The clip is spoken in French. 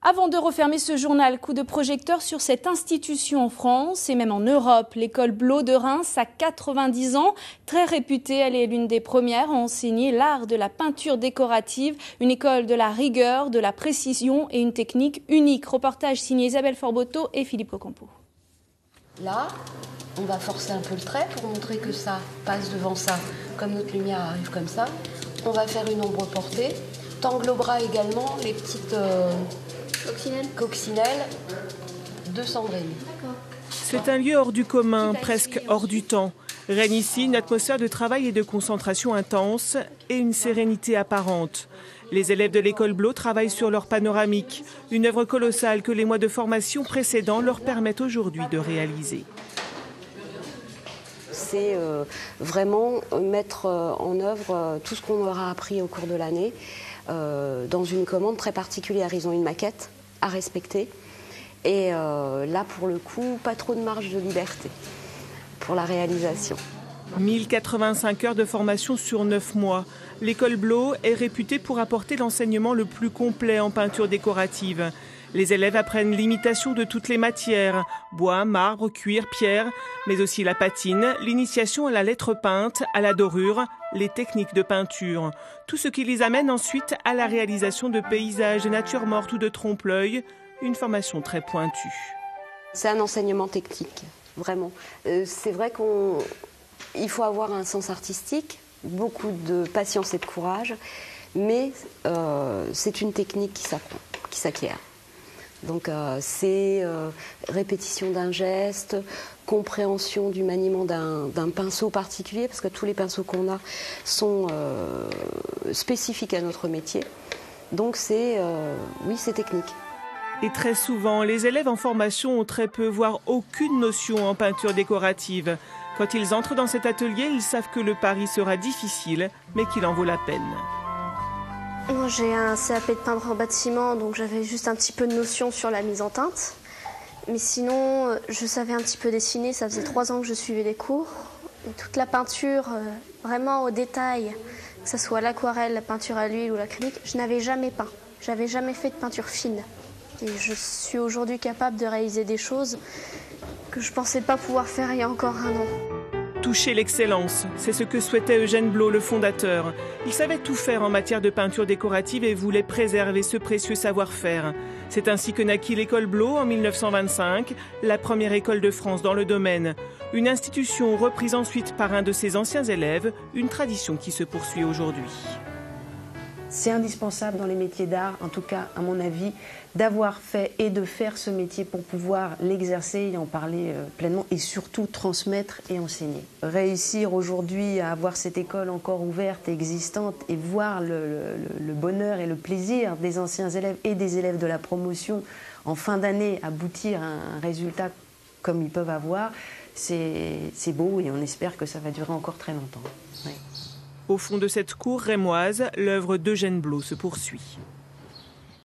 Avant de refermer ce journal, coup de projecteur sur cette institution en France et même en Europe. L'école Blot de Reims a 90 ans. Très réputée, elle est l'une des premières à enseigner l'art de la peinture décorative. Une école de la rigueur, de la précision et une technique unique. Reportage signé Isabelle Forboto et Philippe Cocampo. Là, on va forcer un peu le trait pour montrer que ça passe devant ça. Comme notre lumière arrive comme ça, on va faire une ombre portée. T'englobera également les petites... coccinelle de Sandrine. C'est un lieu hors du commun, presque hors du temps. Règne ici une atmosphère de travail et de concentration intense et une sérénité apparente. Les élèves de l'école Blot travaillent sur leur panoramique, une œuvre colossale que les mois de formation précédents leur permettent aujourd'hui de réaliser. C'est vraiment mettre en œuvre tout ce qu'on aura appris au cours de l'année dans une commande très particulière. Ils ont une maquette à respecter et là pour le coup pas trop de marge de liberté pour la réalisation. 1085 heures de formation sur 9 mois. L'école Blot est réputée pour apporter l'enseignement le plus complet en peinture décorative. Les élèves apprennent l'imitation de toutes les matières, bois, marbre, cuir, pierre, mais aussi la patine, l'initiation à la lettre peinte, à la dorure, les techniques de peinture. Tout ce qui les amène ensuite à la réalisation de paysages, de nature morte ou de trompe-l'œil, une formation très pointue. C'est un enseignement technique, vraiment. C'est vrai qu'il faut avoir un sens artistique, beaucoup de patience et de courage, mais c'est une technique qui s'apprend, qui s'acquiert. Donc c'est répétition d'un geste, compréhension du maniement d'un pinceau particulier, parce que tous les pinceaux qu'on a sont spécifiques à notre métier. Donc oui, c'est technique. Et très souvent, les élèves en formation ont très peu, voire aucune notion en peinture décorative. Quand ils entrent dans cet atelier, ils savent que le pari sera difficile, mais qu'il en vaut la peine. Moi, j'ai un CAP de peintre en bâtiment, donc j'avais juste un petit peu de notion sur la mise en teinte. Mais sinon, je savais un petit peu dessiner, ça faisait 3 ans que je suivais les cours. Et toute la peinture, vraiment au détail, que ce soit l'aquarelle, la peinture à l'huile ou l'acrylique, je n'avais jamais peint. J'avais jamais fait de peinture fine. Et je suis aujourd'hui capable de réaliser des choses que je ne pensais pas pouvoir faire il y a encore un an. Toucher l'excellence, c'est ce que souhaitait Eugène Blot, le fondateur. Il savait tout faire en matière de peinture décorative et voulait préserver ce précieux savoir-faire. C'est ainsi que naquit l'école Blot en 1925, la première école de France dans le domaine. Une institution reprise ensuite par un de ses anciens élèves, une tradition qui se poursuit aujourd'hui. C'est indispensable dans les métiers d'art, en tout cas à mon avis, d'avoir fait et de faire ce métier pour pouvoir l'exercer et en parler pleinement et surtout transmettre et enseigner. Réussir aujourd'hui à avoir cette école encore ouverte et existante et voir le bonheur et le plaisir des anciens élèves et des élèves de la promotion en fin d'année aboutir à un résultat comme ils peuvent avoir, c'est beau et on espère que ça va durer encore très longtemps. Ouais. Au fond de cette cour rémoise, l'œuvre d'Eugène Blot se poursuit.